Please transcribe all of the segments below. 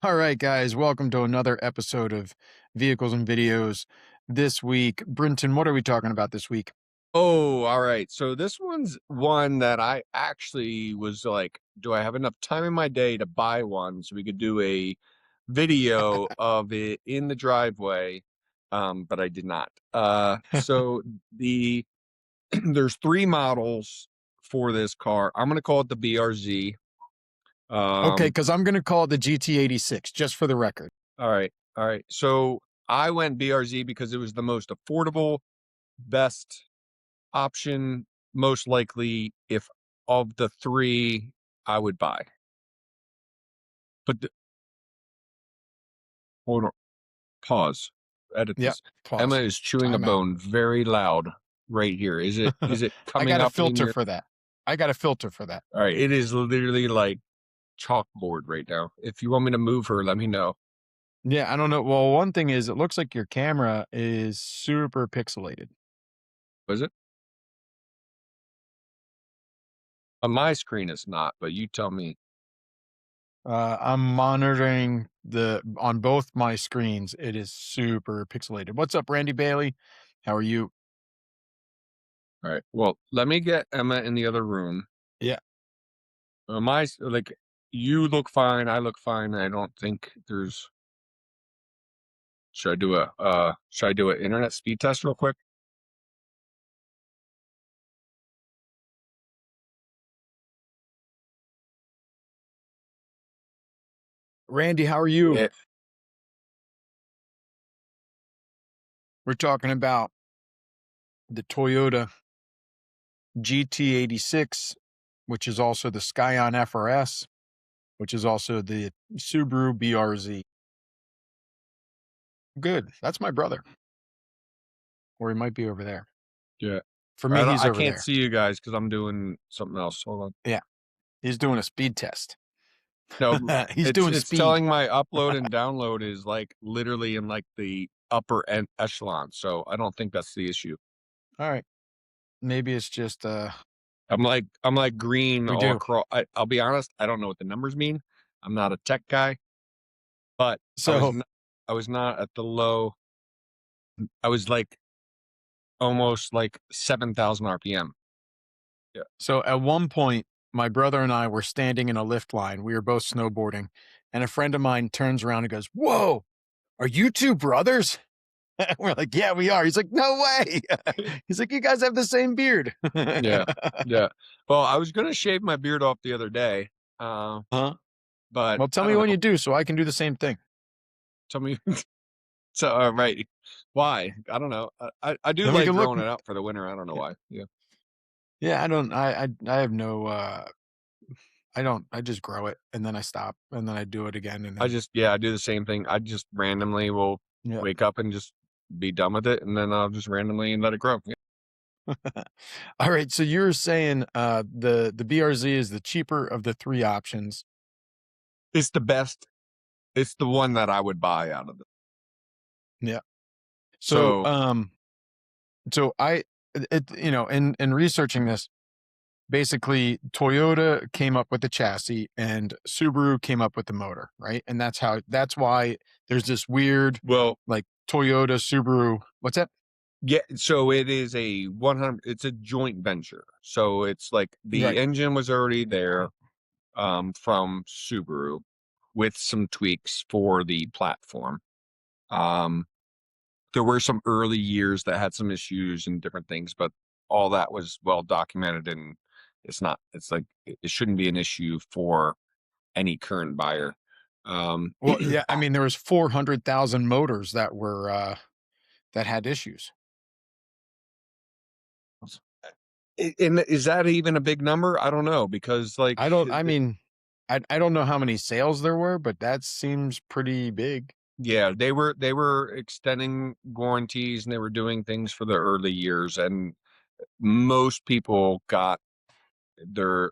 All right, guys, welcome to another episode of Vehicles and Videos. This week, Brinton, what are we talking about this week? Oh, all right. So this one's one that I actually was like, do I have enough time in my day to buy one so we could do a video of it in the driveway? But I did not. So the there's three models for this car. I'm gonna call it the BRZ. Okay, Um, because I'm going to call it the GT86, just for the record. all right, all right. So I went BRZ because it was the most affordable, best option, most likely, if of the three I would buy. But hold on, pause, edit Yep, this. Emma pause. is chewing a Time out. bone very loud right here. Is it I coming got a up in filter your? for that. I got a filter for that. All right, it is literally like chalkboard right now. If you want me to move her, let me know. Yeah, I don't know. Well, one thing is, it looks like your camera is super pixelated. Was it? On my screen it's not, but you tell me. I'm monitoring on both my screens. It is super pixelated. What's up, Randy Bailey? How are you? All right. Well, let me get Emma in the other room. Yeah. Like, you look fine, I look fine. I don't think there's. Should I do an internet speed test real quick? Randy, how are you? Yeah. We're talking about the Toyota GT86, which is also the Scion FRS, which is also the Subaru BRZ. Good. That's my brother. Or he might be over there. Yeah. For me, he's I over can't there. see you guys because I'm doing something else. Hold on. Yeah. He's doing a speed test. No, He's doing it's speed. telling my upload and download is like literally in like the upper end echelon. So I don't think that's the issue. All right. Maybe it's just I'm like green we all do. across. I'll be honest, I don't know what the numbers mean. I'm not a tech guy, but So I was not at the low. I was like almost like 7,000 RPM. Yeah. so at one point, my brother and I were standing in a lift line. We were both snowboarding, and a friend of mine turns around and goes, "Whoa, are you two brothers?" We're like, "Yeah, we are." He's like, "No way." He's like, "You guys have the same beard." Yeah. Yeah. Well, I was gonna shave my beard off the other day. Uh, Huh? but Well, tell I me don't when know. you do so I can do the same thing. Tell me. So, right. Why? I don't know. I do Then we like can look. growing it out for the winter. I don't know why. Yeah. Yeah, I don't I have no I don't I just grow it and then I stop and then I do it again and then I do the same thing. I just randomly will yeah. wake up and just be done with it, and then I'll just randomly let it grow. Yeah. All right, so you're saying the BRZ is the cheaper of the three options. It's the best. It's the one that I would buy out of it. Yeah. So So, so I in researching this, basically Toyota came up with the chassis and Subaru came up with the motor, right? And that's why there's this weird well, like Toyota Subaru. What's that? yeah. So it is a 100. It's a joint venture. So it's like the Right. engine was already there, from Subaru, with some tweaks for the platform. Um, there were some early years that had some issues and different things, but all that was well documented, and it's like it shouldn't be an issue for any current buyer. Well, yeah, I mean there was 400,000 motors that were that had issues. And is that even a big number? I don't know, because like, I mean I don't know how many sales there were, but that seems pretty big. yeah, they were extending warranties and they were doing things for the early years, and most people got the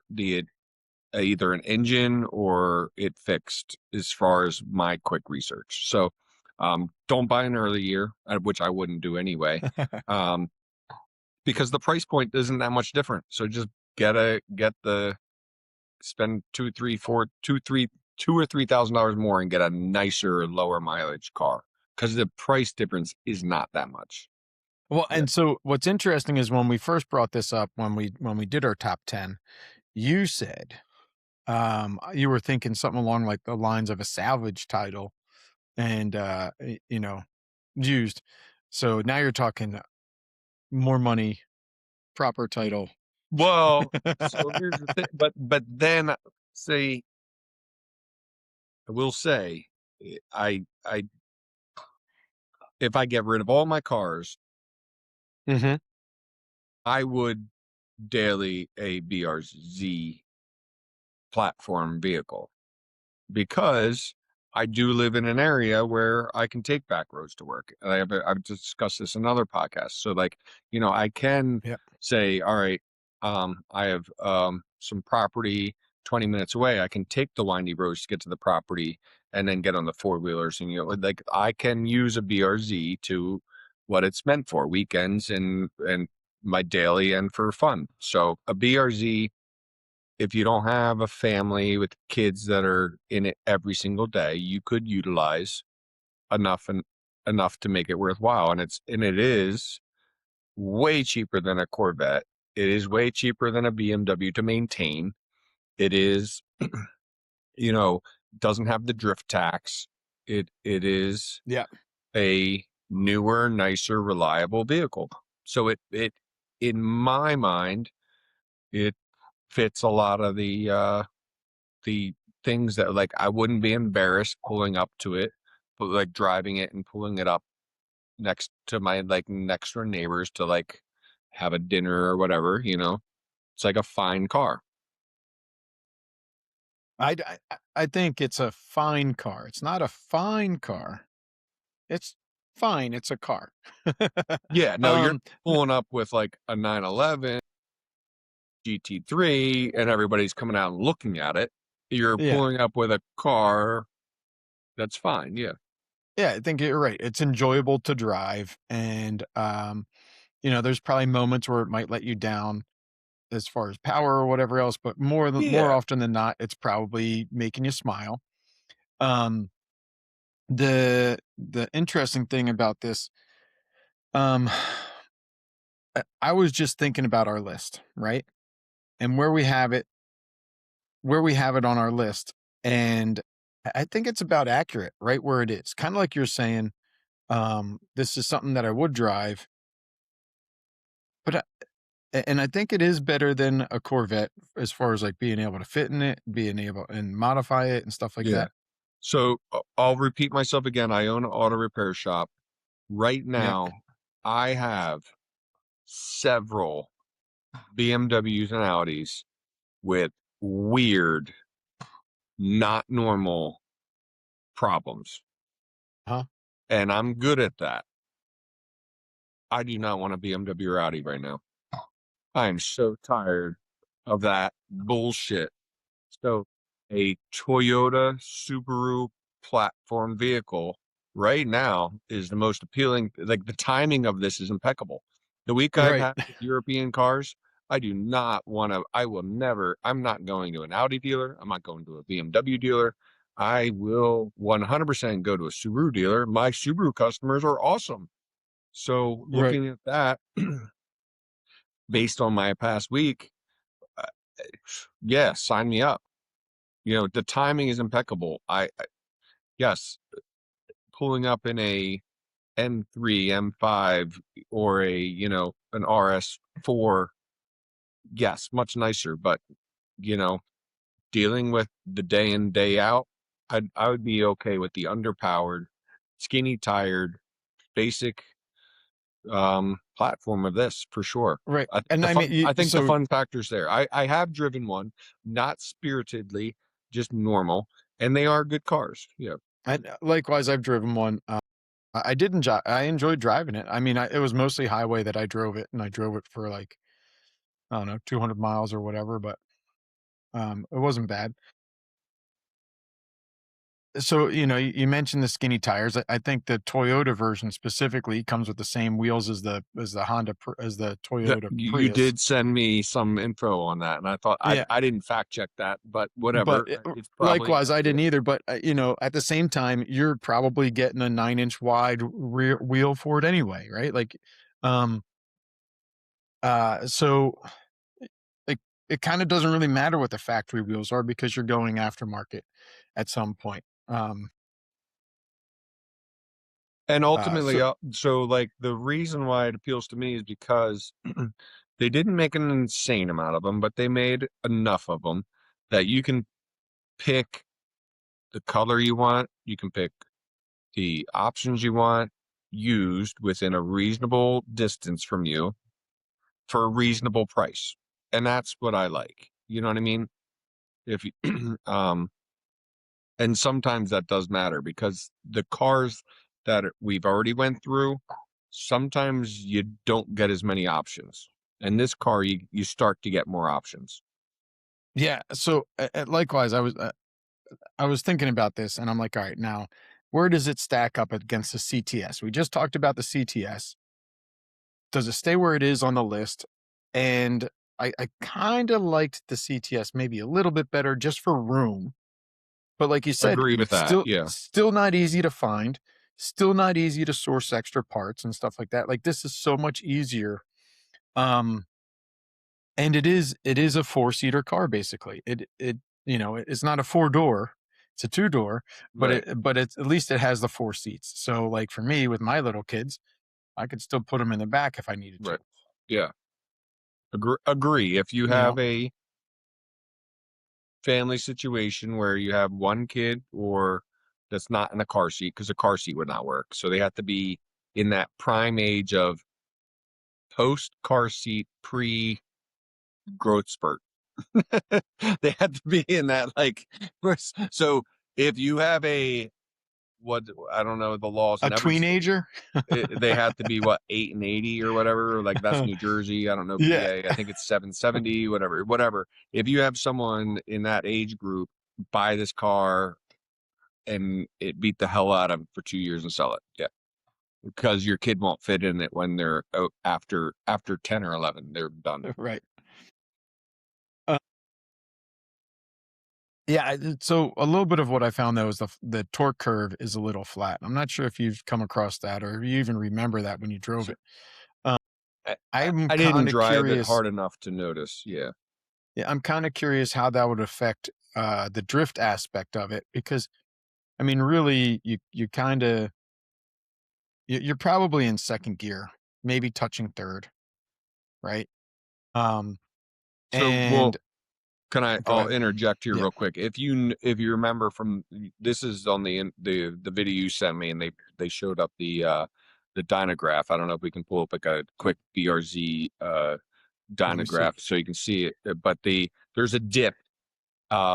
either an engine or it fixed, as far as my quick research. So, don't buy an early year, which I wouldn't do anyway, um, because the price point isn't that much different. So just get the spend two, three, $2,000 or $3,000 more and get a nicer, lower mileage car because the price difference is not that much. Well, Yeah. and so what's interesting is when we first brought this up, when we did our top 10, you said you were thinking something along like the lines of a salvage title and you know, used. So now you're talking more money, proper title. Well, so here's the thing, but then say I will say I if I get rid of all my cars, Mm-hmm. I would daily a BRZ platform vehicle because I do live in an area where I can take back roads to work. And I've discussed this in other podcasts. So like, I can Yeah. say, all right, I have some property 20 minutes away. I can take the windy roads to get to the property and then get on the four-wheelers. And like I can use a BRZ to what it's meant for, weekends and my daily and for fun. So a BRZ, if you don't have a family with kids that are in it every single day, you could utilize enough to make it worthwhile. And it is way cheaper than a Corvette. It is way cheaper than a BMW to maintain. It is, doesn't have the drift tax. It is Yeah. a newer, nicer, reliable vehicle. So it in my mind, it fits a lot of the things that like I wouldn't be embarrassed pulling up to it, but like driving it and pulling it up next to my like next door neighbors to like have a dinner or whatever. It's like a fine car. I think it's a fine car. It's not a fine car. It's fine. It's a car. Yeah, no, you're um, pulling up with like a 911 GT3 and everybody's coming out and looking at it. You're yeah. pulling up with a car that's fine. Yeah. Yeah, I think you're right. It's enjoyable to drive and there's probably moments where it might let you down as far as power or whatever else, but more Yeah. often than not, it's probably making you smile. Um, the interesting thing about this, um, I was just thinking about our list, right? And where we have it on our list, and I think it's about accurate, right where it is. Kind of like you're saying, this is something that I would drive, but and I think it is better than a Corvette as far as like being able to fit in it, being able and modify it and stuff like Yeah. that. So I'll repeat myself again. I own an auto repair shop. Right Yeah. now, I have several BMWs and Audis with weird, not normal problems. Huh? And I'm good at that. I do not want a BMW or Audi right now. I am so tired of that bullshit. So a Toyota Subaru platform vehicle right now is the most appealing. Like the timing of this is impeccable. The week I've Right. had with European cars, I do not want to, I will never, I'm not going to an Audi dealer. I'm not going to a BMW dealer. I will 100% go to a Subaru dealer. My Subaru customers are awesome. So Right. looking at that, based on my past week, uh, yeah, sign me up. The timing is impeccable. Yes, pulling up in a M3, M5, or an RS4, yes, much nicer. But you know, dealing with the day in day out, I would be okay with the underpowered, skinny tired, basic platform of this for sure. Right. And I mean, I think the so fun factor's there. I have driven one, not spiritedly, just normal, and they are good cars. Yeah. likewise, I've driven one. I did enjoy. I enjoyed driving it. I mean, it was mostly highway that I drove it, and I drove it for like I don't know, 200 miles or whatever. But it wasn't bad. So, you mentioned the skinny tires. I think the Toyota version specifically comes with the same wheels as the as the Toyota You Prius. did send me some info on that, and I thought Yeah, I didn't fact check that, but but whatever. It's probably likewise, I accurate. didn't either. But at the same time, you're probably getting a 9-inch wide rear wheel for it anyway, right? Like, um, so it it kind of doesn't really matter what the factory wheels are because you're going aftermarket at some point. And ultimately, So so like the reason why it appeals to me is because they didn't make an insane amount of them, but they made enough of them that you can pick the color you want, you can pick the options you want used within a reasonable distance from you for a reasonable price. And that's what I like. You know what I mean? If you and sometimes that does matter because the cars that we've already went through, sometimes you don't get as many options. And this car, you start to get more options. yeah, so likewise, I was thinking about this, and I'm like, all right, now where does it stack up against the CTS? We just talked about the CTS. Does it stay where it is on the list? And I kind of liked the CTS maybe a little bit better just for room. But like you said, Agree with that. Yeah. still not easy to find, still not easy to source extra parts and stuff like that. Like this is so much easier. Um, and it is a four-seater car basically. It's not a four-door, it's a two-door, Right. but at least it has the four seats. So like for me with my little kids, I could still put them in the back if I needed to. Right. Yeah. Agree. If you You have know, a family situation where you have one kid or that's not in a car seat, because a car seat would not work. So they have to be in that prime age of post car seat, pre growth spurt. They have to be in that like so if you have a what I don't know the laws a in every state. tweenager. They have to be what 8 and 80 or whatever. Like that's New Jersey. I don't know Yeah, PA. I think it's 770. Whatever. If you have someone in that age group buy this car and it beat the hell out of them for 2 years and sell it, yeah, because your kid won't fit in it when they're out after 10 or 11. They're done. right. Uh, yeah, so a little bit of what I found though is the torque curve is a little flat. I'm not sure if you've come across that or you even remember that when you drove So it. Um, I'm I didn't kind of drive it curious. hard enough to notice. Yeah. Yeah, I'm kind of curious how that would affect the drift aspect of it because I mean, really, you kind of you're probably in second gear, maybe touching third, right? Um, So well, and can I? go I'll ahead. interject here Yeah, real quick. If you remember from this is on the video you sent me, and they showed up the dynograph. I don't know if we can pull up like a quick BRZ let me see. dynograph so you can see it. But there's a dip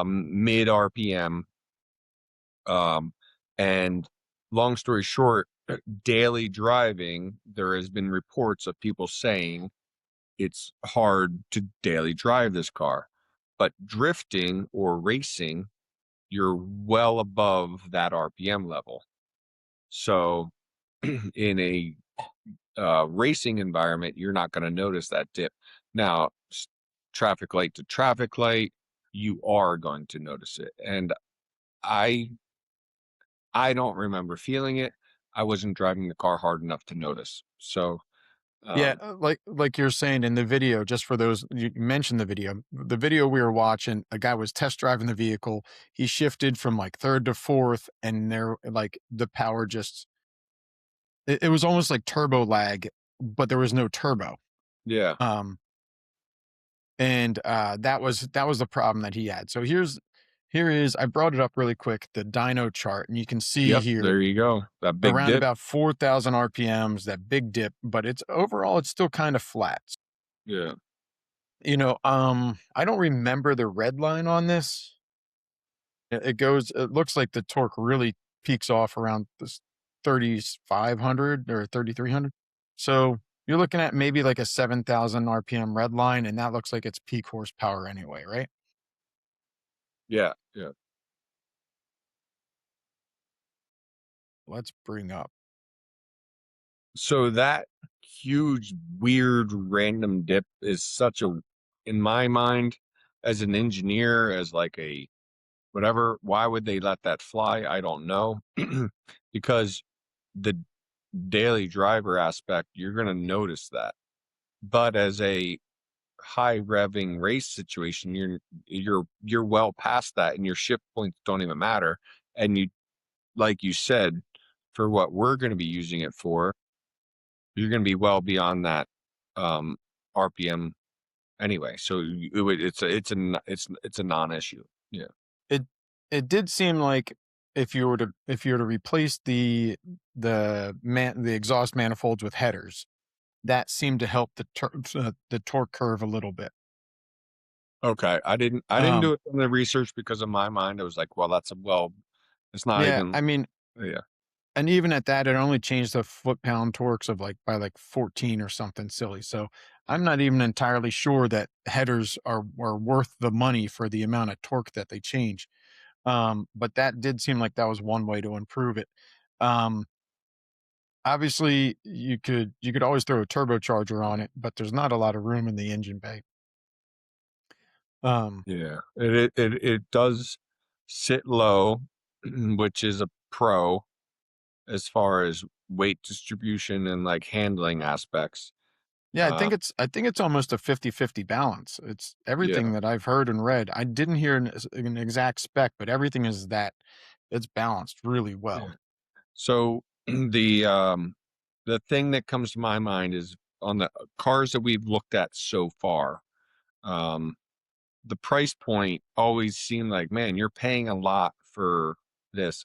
mid RPM, um, and long story short, daily driving there has been reports of people saying it's hard to daily drive this car. But drifting or racing, you're well above that RPM level. So in a racing environment, you're not going to notice that dip. Now, traffic light to traffic light, you are going to notice it. And I I don't remember feeling it. I wasn't driving the car hard enough to notice. So Yeah, um, like you're saying in the video, just for those you mentioned the video we were watching, a guy was test driving the vehicle. He shifted from like third to fourth, and there like the power just it was almost like turbo lag, but there was no turbo. yeah. Um, and that was the problem that he had. So here is I brought it up really quick, the dyno chart, and you can see Yep, here there you go. That big around dip. about 4,000 RPMs, that big dip, but it's overall it's still kind of flat. Yeah. I don't remember the red line on this. It looks like the torque really peaks off around this 3,500 or 3,300. So you're looking at maybe like a 7,000 RPM red line, and that looks like it's peak horsepower anyway, right? Yeah. Yeah. let's bring up. So that huge, weird, random dip is such a, in my mind, as an engineer, as like a whatever, why would they let that fly? I don't know. Because the daily driver aspect, you're going to notice that. But as a high revving race situation, you're well past that, and your shift points don't even matter. And you, like you said, for what we're going to be using it for, you're going to be well beyond that um, RPM anyway. So it's a non-issue. Yeah. It it did seem like if you were to replace the exhaust manifolds with headers, that seemed to help the torque curve a little bit. Okay. I didn't do Um, it in the research because in my mind I was like, well, it's not yeah, even. I mean, Yeah. and even at that, it only changed the foot-pound torques of like by like 14 or something silly. So I'm not even entirely sure that headers are worth the money for the amount of torque that they change. But that did seem like that was one way to improve it. Um, Obviously, you could always throw a turbocharger on it, but there's not a lot of room in the engine bay. Um, Yeah. It does sit low, which is a pro as far as weight distribution and like handling aspects. yeah, Uh, I think it's almost a 50-50 balance. It's everything yeah. that I've heard and read. I didn't hear an exact spec, but everything is that it's balanced really well. Yeah. So the thing that comes to my mind is on the cars that we've looked at so far. Um, the price point always seemed like, man, you're paying a lot for this.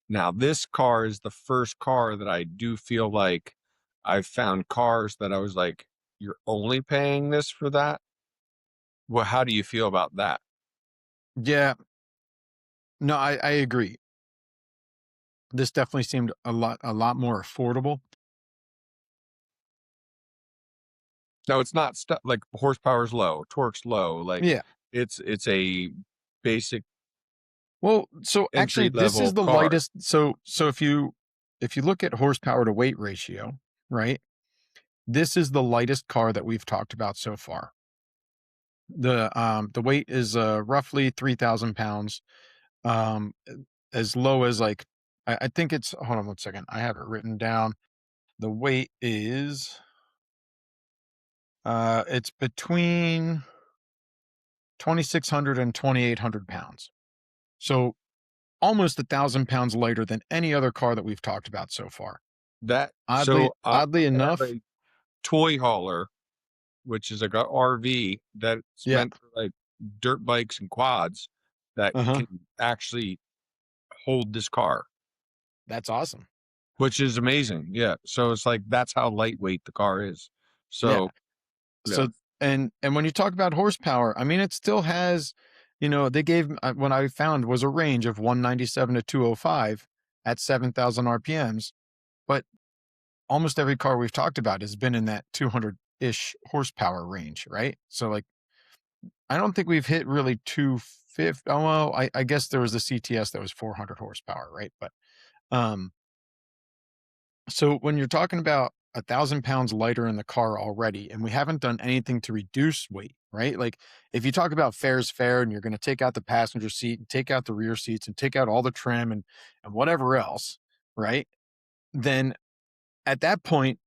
Now, this car is the first car that I do feel like I've found cars that I was like, you're only paying this for that? Well, how do you feel about that? Yeah, no, I agree. This definitely seemed a lot more affordable. No, it's not stuff like horsepower's low, torque's low. Like Yeah. it's a basic Well, so actually entry this is level the car. lightest. So if you look at horsepower to weight ratio, right? This is the lightest car that we've talked about so far. The weight is roughly 3,000 pounds. Um as low as like I think it's hold on one second. I have it written down. The weight is it's between 2,600 and 2,800 pounds. So almost 1,000 pounds lighter than any other car that we've talked about so far. That Oddly so oddly I have enough, a toy hauler, which is like a RV that's yeah. meant for like dirt bikes and quads that Uh-huh. can actually hold this car, That's awesome. which is amazing. Yeah. So it's like that's how lightweight the car is. Yeah. So yeah. So and when you talk about horsepower, I mean it still has, they gave what I found was a range of 197 to 205 at 7,000 RPMs, but almost every car we've talked about has been in that 200-ish horsepower range, right? So like I don't think we've hit really 250. Oh well, I guess there was the CTS that was 400 horsepower, right? But um so when you're talking about 1,000 pounds lighter in the car already, and we haven't done anything to reduce weight, right? Like if you talk about fair's fair and you're going to take out the passenger seat and take out the rear seats and take out all the trim and whatever else, right? Then at that point,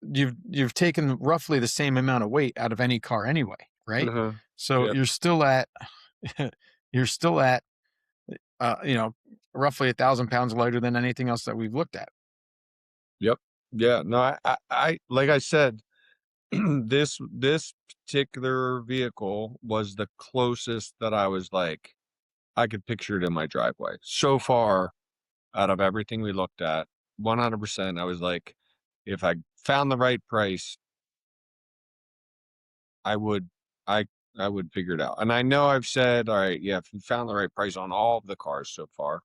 you've taken roughly the same amount of weight out of any car anyway, right? Uh-huh. So Yep. you're still at you're still at uh, you know, roughly 1,000 pounds lighter than anything else that we've looked at. Yep. Yeah. No, I like I said, this particular vehicle was the closest that I was like, I could picture it in my driveway. So far, out of everything we looked at, 100%, I was like, if I found the right price, I would, I, I would figure it out. And I know I've said, all right, yeah, if you found the right price on all of the cars so far,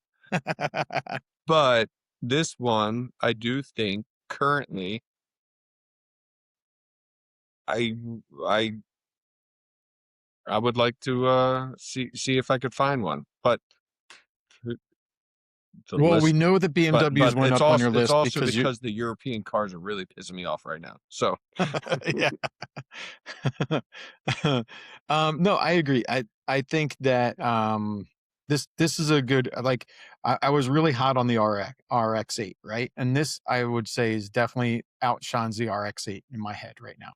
but this one, I do think currently, I, I, I would like to see if I could find one, but to Well, we list. know that BMWs But went up on your it's list also because you because the European cars are really pissing me off right now. So yeah. No, I agree. I think that this is a good like I was really hot on the RX-8, right? And this I would say is definitely outshines the RX-8 in my head right now.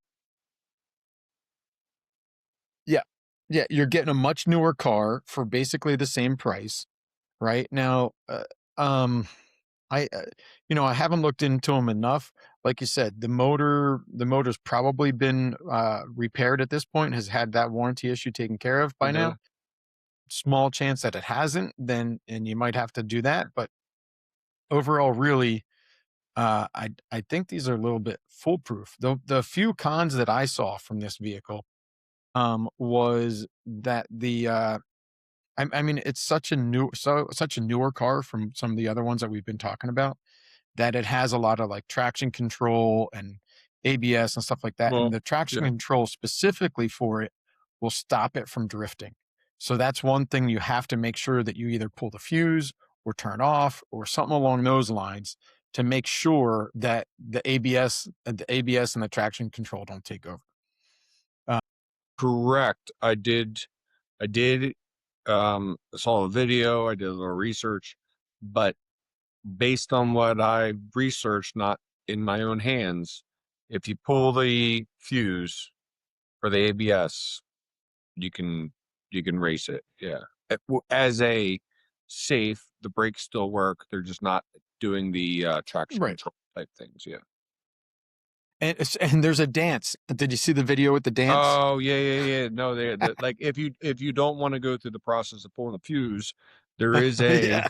Yeah. Yeah, you're getting a much newer car for basically the same price, right? Now, I I haven't looked into them enough. Like you said, the motor's probably been repaired at this point, has had that warranty issue taken care of by yeah. now. Small chance that it hasn't, then and you might have to do that. But overall, really, I think these are a little bit foolproof. The few cons that I saw from this vehicle was that I mean it's such a newer car from some of the other ones that we've been talking about that it has a lot of like traction control and ABS and stuff like that. And Well, the traction yeah. control specifically for it will stop it from drifting. So that's one thing you have to make sure that you either pull the fuse or turn off or something along those lines to make sure that the ABS and the traction control don't take over. Uh, Correct. I did saw a video, I did a little research, but based on what I researched, not in my own hands, if you pull the fuse for the ABS, you can race it. Yeah. As a safe, the brakes still work. They're just not doing the traction right. control type things. Yeah. And there's a dance. Did you see the video with the dance? Oh yeah. No, like if you don't want to go through the process of pulling the fuse, there is a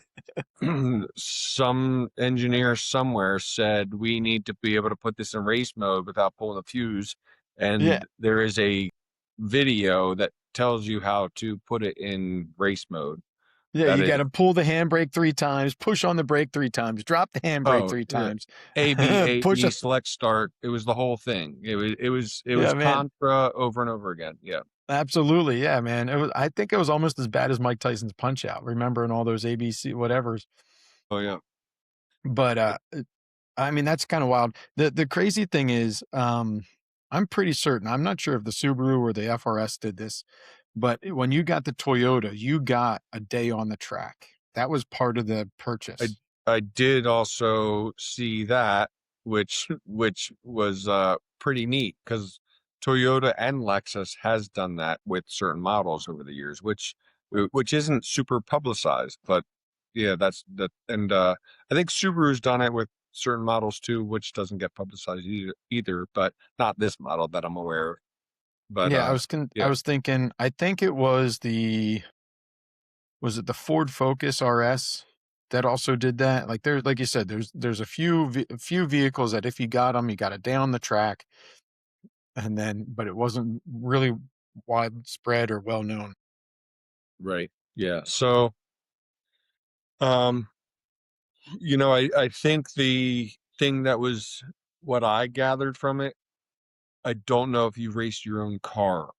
Yeah. some engineer somewhere said we need to be able to put this in race mode without pulling the fuse, Yeah. and there is a video that tells you how to put it in race mode. Yeah, That you is, got to pull the handbrake 3 times, push on the brake 3 times, drop the handbrake oh 3 yeah, times, A B A push B it. select start. It was the whole thing. It Yeah, was man. Contra over and over again. Yeah. Absolutely. Yeah, man. I think it was almost as bad as Mike Tyson's Punch Out, remembering all those ABC whatevers. Oh yeah. But I mean that's kind of wild. The crazy thing is I'm pretty certain. I'm not sure if the Subaru or the FRS did this, but when you got the Toyota, you got a day on the track. That was part of the I purchase. I did also see that, which was pretty neat because Toyota and Lexus has done that with certain models over the years, which isn't super publicized, but yeah, that's that. And I think Subaru's done it with certain models too, which doesn't get publicized either, but not this model that I'm aware of. But Yeah, I yeah, was thinking I think it was the Ford Focus RS that also did that? Like there's like you said, there's a few vehicles that if you got them, you got it down the track, and then but it wasn't really widespread or well known. right, yeah. So um, I think the thing that was what I gathered from it. I don't know if you raced your own car.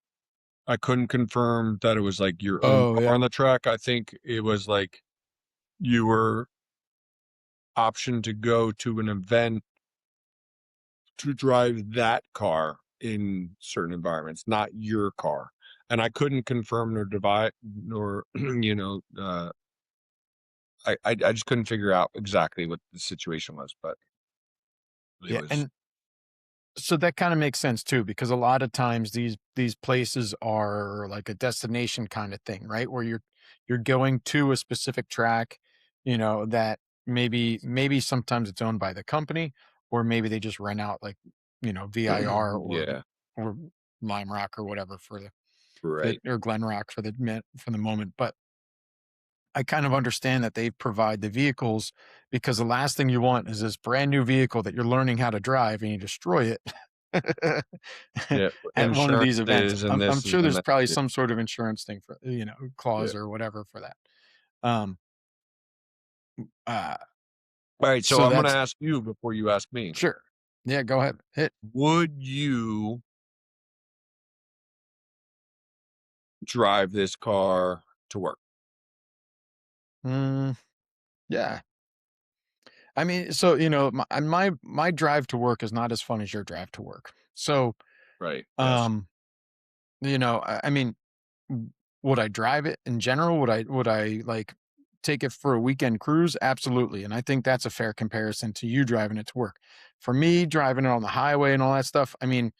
I couldn't confirm that it was like your own Oh car yeah, on the track. I think it was like you were optioned to go to an event to drive that car in certain environments, not your car. And I couldn't confirm nor divide nor I just couldn't figure out exactly what the situation was, but it yeah, was and so that kind of makes sense too, because a lot of times these places are like a destination kind of thing, right? Where you're going to a specific track, that maybe sometimes it's owned by the company, or maybe they just rent out like, VIR yeah, or Lime Rock or whatever right. or Glen Rock for the moment. But I kind of understand that they provide the vehicles because the last thing you want is this brand new vehicle that you're learning how to drive and you destroy it Yeah, at one of these events. insurances and I'm this sure and there's that. probably Yeah. some sort of insurance thing for, Yeah. clause or whatever for that. Um, uh, All right, so so I'm going to that's ask you before you ask me. sure. Yeah, go ahead. Hit. Would you drive this car to work? Mm, Yeah. I mean, so, my drive to work is not as fun as your drive to work. So, Right. Yes. um, I mean, w would I drive it in general? Would I, like, take it for a weekend cruise? Absolutely, and I think that's a fair comparison to you driving it to work. For me, driving it on the highway and all that stuff, I mean,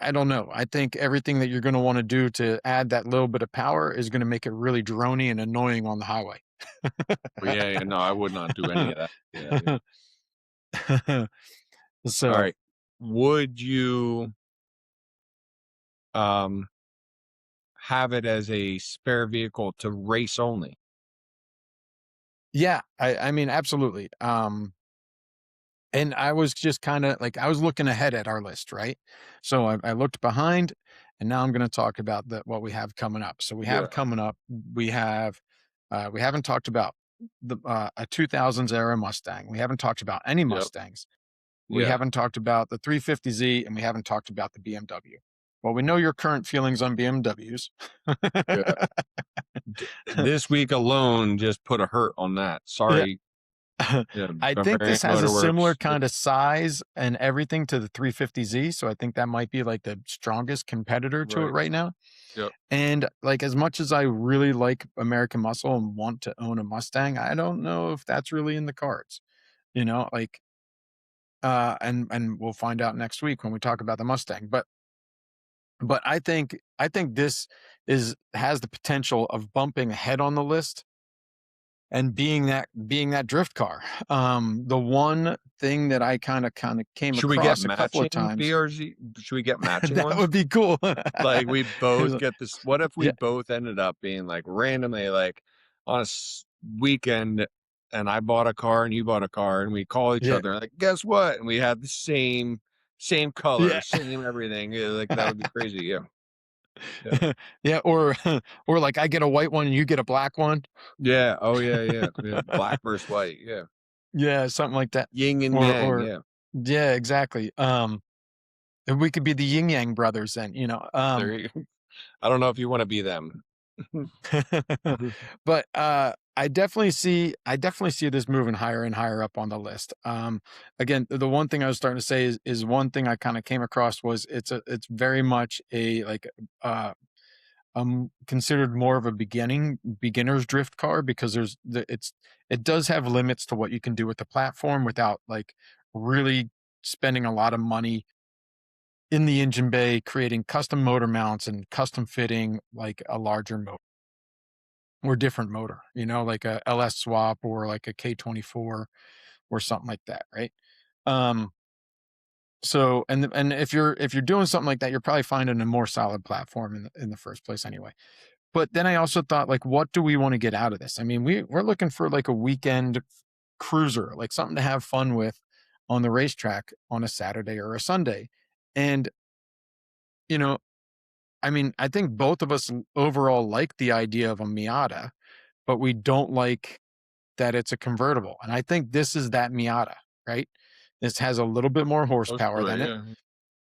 I don't know. I think everything that you're gonna wanna do to add that little bit of power is gonna make it really drony and annoying on the highway. Well, yeah, yeah. No, I would not do any of that. Yeah, yeah. All So, right. Would you um have it as a spare vehicle to race only? yeah, I mean, absolutely, and I was just kinda like, I was looking ahead at our list, right? So I looked behind, and now I'm gonna talk about what we have coming up. So we Yeah. have coming up, we have, we haven't talked about a 2000s era Mustang. We haven't talked about any Yep. Mustangs. We Yeah. haven't talked about the 350Z, and we haven't talked about the BMW. Well, we know your current feelings on BMWs. Yeah. This week alone just put a hurt on that. Yeah. Sorry. Yeah. I think Bavarian this has a similar Motorworks. kind of size and everything to the 350Z, so I think that might be, like, the strongest competitor to it Right. right now, Yep. and, like, as much as I really like American muscle and want to own a Mustang, I don't know if that's really in the cards, like, and we'll find out next week when we talk about the Mustang, but I think this is has the potential of bumping ahead on the list and being that drift car. The one thing that I kinda came Should we get across a couple of matching times BRZ? Should we get matching that ones? would be cool. Like, we both get this what if we Yeah, both ended up being, like, randomly, like, on a weekend, and I bought a car and you bought a car, and we call each yeah, other, like, "Guess what?" And we had the same color, yeah. same everything. Yeah, like, that would be crazy. Yeah. Yeah. Yeah, or or, like, I get a white one and you get a black one. Yeah. Oh, yeah, yeah, yeah. Black versus white. Yeah. Yeah, something like that. Yin and Or yang. or Yeah. yeah, exactly. And we could be the Yin Yang brothers then, There you I don't know if you wanna be them. But, I definitely see this moving higher and higher up on the list. Again, the one thing I was starting to say is one thing I kinda came across was it's very much uh, considered more of a beginner's drift car because it does have limits to what you can do with the platform without, like, really spending a lot of money in the engine bay, creating custom motor mounts and custom fitting, like, a larger motor or different motor, like a LS swap or like a K24 or something like that, right? Um, so and if you're doing something like that, you're probably finding a more solid platform in the first place anyway. But then I also thought, like, what do we want to get out of this? I mean, we're looking for like a weekend cruiser, like something to have fun with on the racetrack on a Saturday or a Sunday. And, you know, I mean, I think both of us overall like the idea of a Miata, but we don't like that it's a convertible, and I think this is that Miata, right? This has a little bit more Most horsepower than really, it. yeah.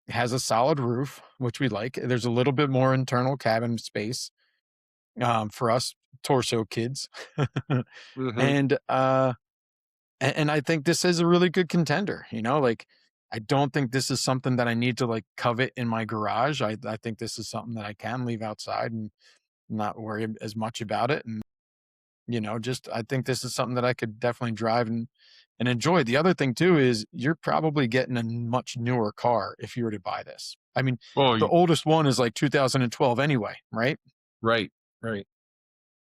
It has a solid roof, which we like. There's a little bit more internal cabin space, for us torso kids. Mhm. And, and I think this is a really good contender, like, I don't think this is something that I need to, like, covet in my garage. I think this is something that I can leave outside and not worry as much about it, and just I think this is something that I could definitely drive and enjoy. The other thing too is you're probably getting a much newer car if you were to buy this. I mean, Well, the oldest one is like 2012 anyway, right? right, right.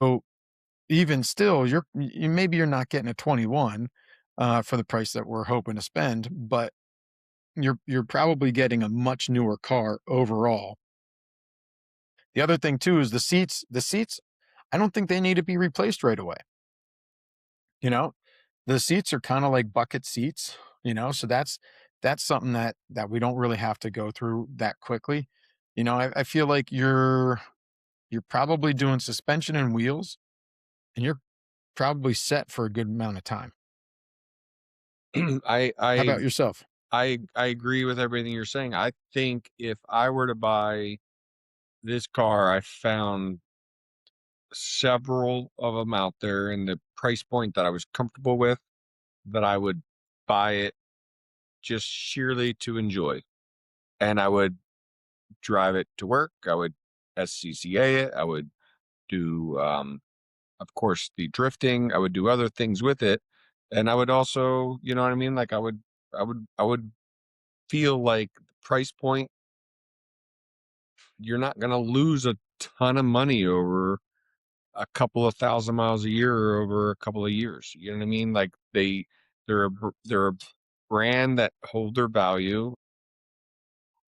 So even still, maybe you're not getting a 21 for the price that we're hoping to spend, but you're probably getting a much newer car overall. The other thing too is the seats. The seats, I don't think they need to be replaced right away. You know, the seats are kinda like bucket seats, so that's something that we don't really have to go through that quickly. I feel like you're probably doing suspension and wheels, and you're probably set for a good amount of time. I How I about yourself? I agree with everything you're saying. I think if I were to buy this car, I found several of them out there in the price point that I was comfortable with, that I would buy it just sheerly to enjoy. And I would drive it to work. I would SCCA it. I would do, of course, the drifting. I would do other things with it. And I would also, you know what I mean? Like I would feel like the price point, you're not going to lose a ton of money over a couple of thousand miles a year or over a couple of years. You know what I mean? Like they're a brand that hold their value.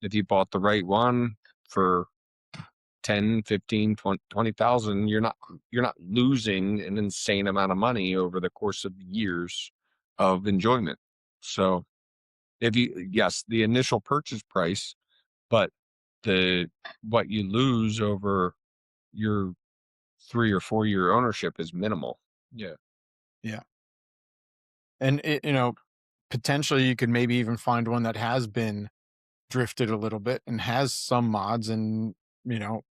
If you bought the right one for 10, 15, 20,000, you're not losing an insane amount of money over the course of years of enjoyment. So yes, the initial purchase price, but the what you lose over your 3 or 4 year ownership is minimal. Yeah. Yeah. And potentially you could maybe even find one that has been drifted a little bit and has some mods, and you know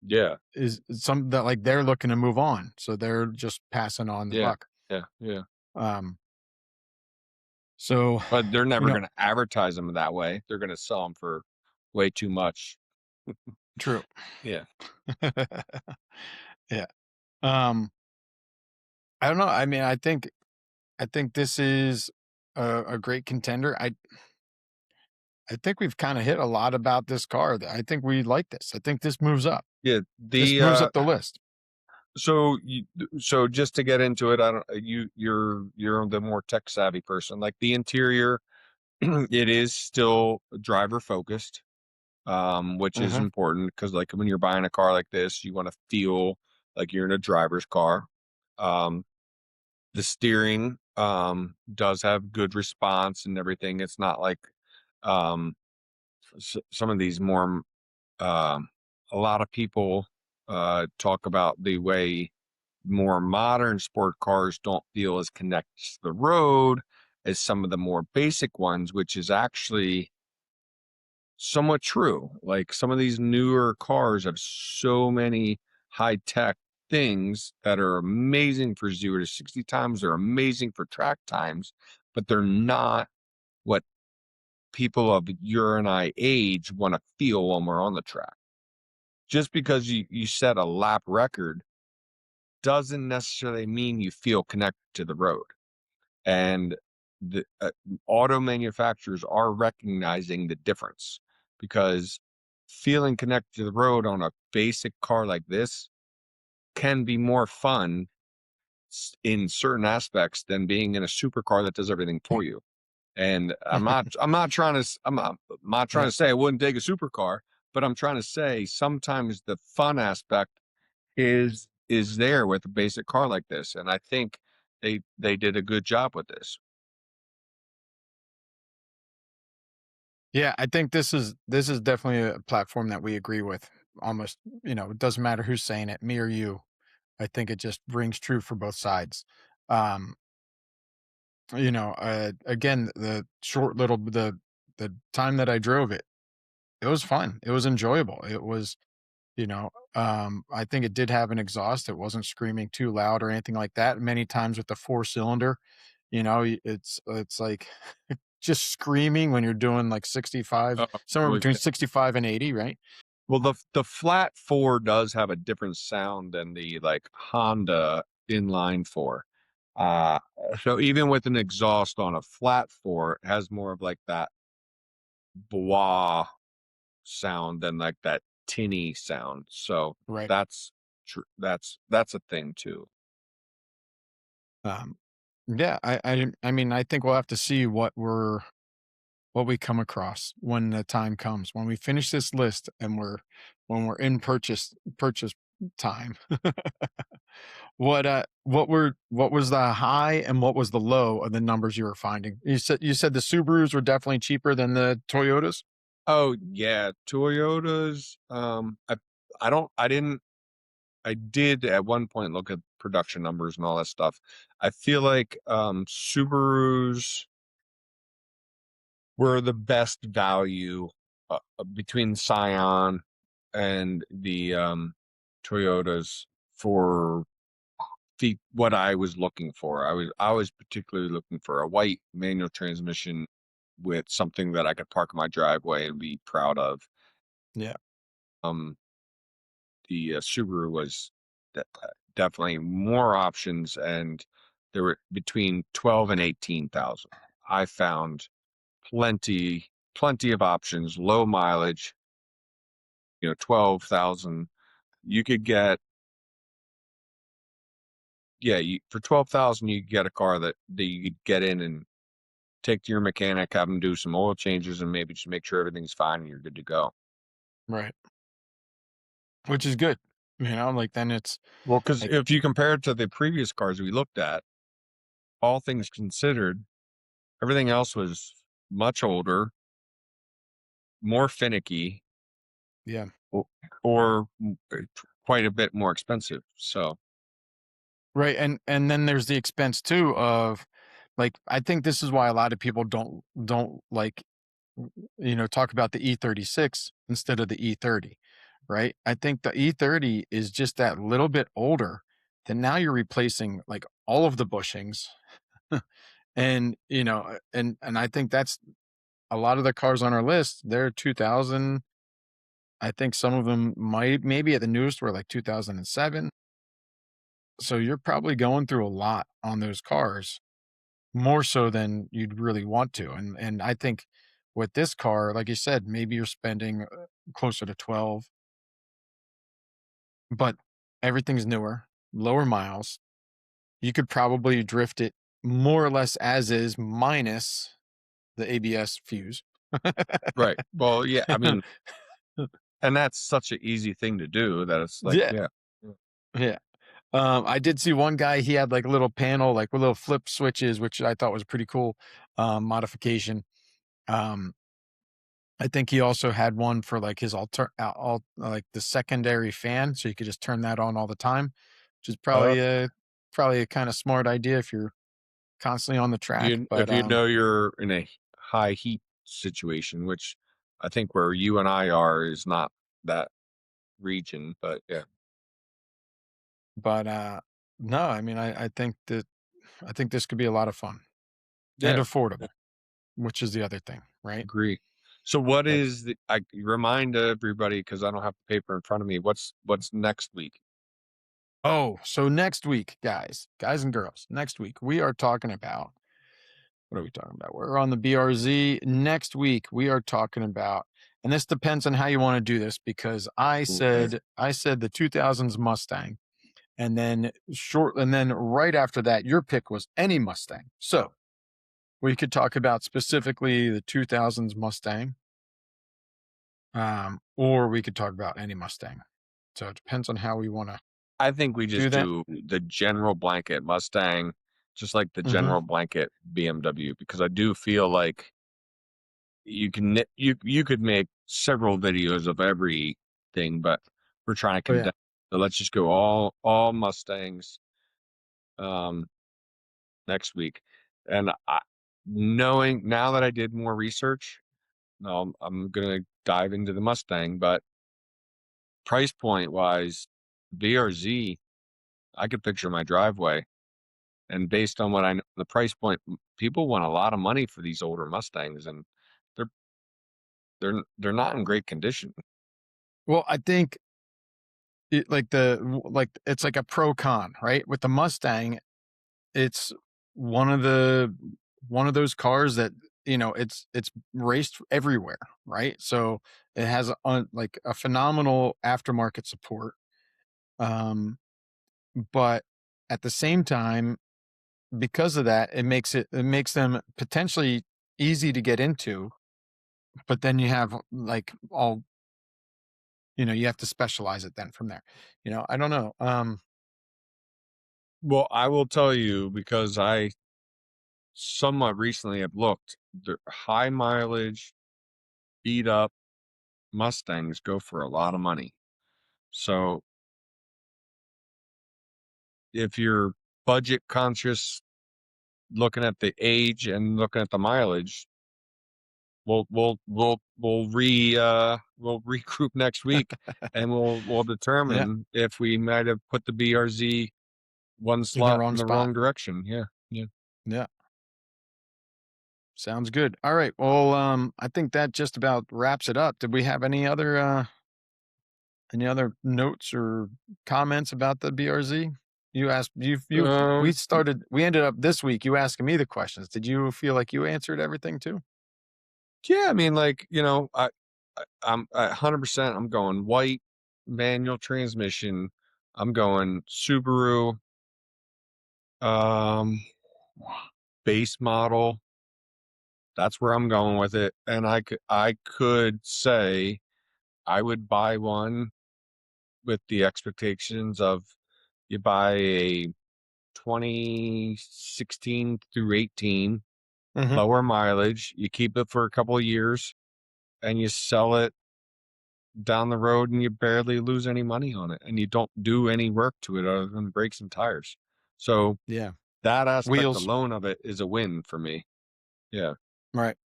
Yeah. is some that, like, they're looking to move on, so they're just passing on the Yeah. buck. Yeah. Yeah. Um, so But they're you never know, going to advertise them that way. They're going to sell them for way too much. true. Yeah. Yeah. Um, I don't know. I mean, I think this is a great contender. I think we've kind of hit a lot about this car. I think we like this. I think this moves up. Yeah. This moves up the list. So so just to get into it, I don't, you're the more tech savvy person. Like the interior, it is still driver focused, which is Uh-huh. important because like when you're buying a car like this, you want to feel like you're in a driver's car. Um, the steering, does have good response and everything. It's not like, um, some of these more, um, a lot of people, talk about the way more modern sport cars don't feel as connected to the road as some of the more basic ones, which is actually somewhat true. Like some of these newer cars have so many high tech things that are amazing for 0 to 60 times. They're amazing for track times, but they're not what people of your and I age want to feel when we're on the track. Just because you set a lap record doesn't necessarily mean you feel connected to the road. And the auto manufacturers are recognizing the difference, because feeling connected to the road on a basic car like this can be more fun in certain aspects than being in a supercar that does everything for you. And I'm not trying to I'm not trying Yeah. to say I wouldn't take a supercar, but I'm trying to say sometimes the fun aspect is there with a basic car like this, and I think they did a good job with this. Yeah, I think this is definitely a platform that we agree with. Almost, it doesn't matter who's saying it, me or you. I think it just rings true for both sides. Um, again, the short little the time that I drove it, it was fun. It was enjoyable. It was, I think it did have an exhaust. It wasn't screaming too loud or anything like that. Many times with the four cylinder, it's like just screaming when you're doing like 65, somewhere Oh, between 65 and 80, right? well, the flat four does have a different sound than the like Honda inline four. Uh, so even with an exhaust on a flat four, it has more of like that blah sound than like that tinny sound. So Right. that's true. That's a thing too. Um, yeah, I mean, I think we'll have to see what we come across when the time comes. When we finish this list and when we're in purchase time. What was the high and what was the low of the numbers you were finding? You said the Subarus were definitely cheaper than the Toyotas? Oh yeah, Toyotas. I did at one point look at production numbers and all that stuff. I feel like Subarus were the best value, between Scion and the Toyotas. for what I was looking for. I was particularly looking for a white manual transmission with something that I could park in my driveway and be proud of. Yeah. Um, the Subaru was definitely more options, and there were between 12 and 18,000. I found plenty of options, low mileage, 12,000. You could get, yeah, for 12,000, you could get a car that you could get in and take to your mechanic, have them do some oil changes, and maybe just make sure everything's fine and you're good to go. Right. Which is good. Like then it's Well, because like, if you compare it to the previous cars we looked at, all things considered, everything else was much older, more finicky, yeah. or, or quite a bit more expensive. So, Right. And then there's the expense too of like, I think this is why a lot of people don't like, talk about the E36 instead of the E30, right? I think the E30 is just that little bit older. Then now you're replacing like all of the bushings, and and I think that's a lot of the cars on our list. They're 2000. I think some of them might maybe at the newest were like 2007. So you're probably going through a lot on those cars, more so than you'd really want to. And I think with this car, like you said, maybe you're spending closer to 12, but everything's newer, lower miles. You could probably drift it more or less as is, minus the ABS fuse. right. Well, yeah, I mean, and that's such an easy thing to do that it's like, Yeah, yeah. yeah. I did see one guy, he had like a little panel, like with little flip switches, which I thought was a pretty cool modification. Um, I think he also had one for like his like the secondary fan, so you could just turn that on all the time, which is Uh, probably a kind of smart idea if you're constantly on the track. But if you know you're in a high heat situation, which I think where you and I are is not that region, but yeah, but no, I mean I think this could be a lot of fun and yeah, affordable, which is the other thing, right? agree. So what Like, is I remind everybody because I don't have the paper in front of me. What's next week? oh, so next week, guys and girls, next week we are talking about, what are we talking about? We're on the BRZ. Next week we are talking about, and this depends on how you want to do this, because Okay. I said the 2000s Mustang, and then right after that your pick was any Mustang. So we could talk about specifically the 2000s Mustang, or we could talk about any Mustang. So it depends on how we want to I think we do just that. do the general blanket Mustang, just like the Hmm. general blanket BMW, because I do feel like you could make several videos of everything, but we're trying to Oh yeah. condense. So let's just go all Mustangs um next week. And knowing now that I did more research, I'm gonna dive into the Mustang, but price point wise, BRZ, I could picture my driveway. And based on what I know, the price point, people want a lot of money for these older Mustangs, and they're they're not in great condition. Well, I think like it's like a pro con, right? With the Mustang, it's one of the one of those cars that it's raced everywhere, right? So it has like a phenomenal aftermarket support, um but at the same time, because of that, it makes them potentially easy to get into, but then you have like all, you have to specialize it then from there. I don't know. Well, I will tell you because I somewhat recently have looked. The high mileage, beat up Mustangs go for a lot of money. So if you're budget conscious, looking at the age and looking at the mileage, we'll regroup next week, and we'll Yeah, determine if we might have put the BRZ one in the slot wrong in the spot. wrong direction. Yeah, yeah. Yeah, sounds good. All right. Well, I think that just about wraps it up. Did we have any other notes or comments about the BRZ? You asked Um, we ended up this week you asking me the questions. Did you feel like you answered everything too? yeah. I mean, like, I'm 100%. I'm going white manual transmission. I'm going Subaru. Um, base model. That's where I'm going with it. And I could say I would buy one with the expectations of you buy a 2016 through 18, Mm-hmm. lower mileage, you keep it for a couple of years, and you sell it down the road, and you barely lose any money on it, and you don't do any work to it other than brakes and tires. So Yeah. that aspect Wheels. alone of it is a win for me. Yeah. Right.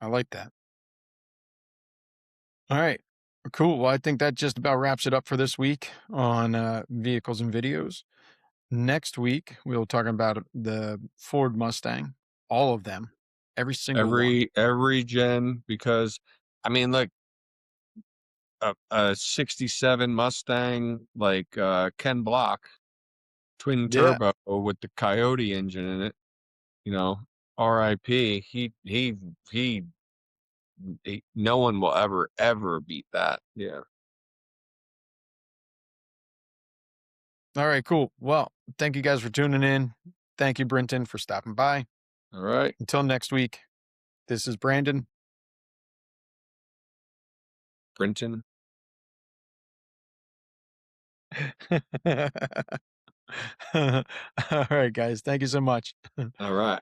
I like that. All right. Cool. Well, I think that just about wraps it up for this week on vehicles and videos. Next week, we'll talk about the Ford Mustang, all of them, every single one. Every gen, because I mean, like, a 67 Mustang, like, Ken Block twin Yeah. turbo with the Coyote engine in it, you know, RIP. No one will ever beat that. Yeah. All right. Cool. Well, thank you guys for tuning in. Thank you, Brenton, for stopping by. All right. Until next week, this is Brandon. Brinton. All right, guys. Thank you so much. All right.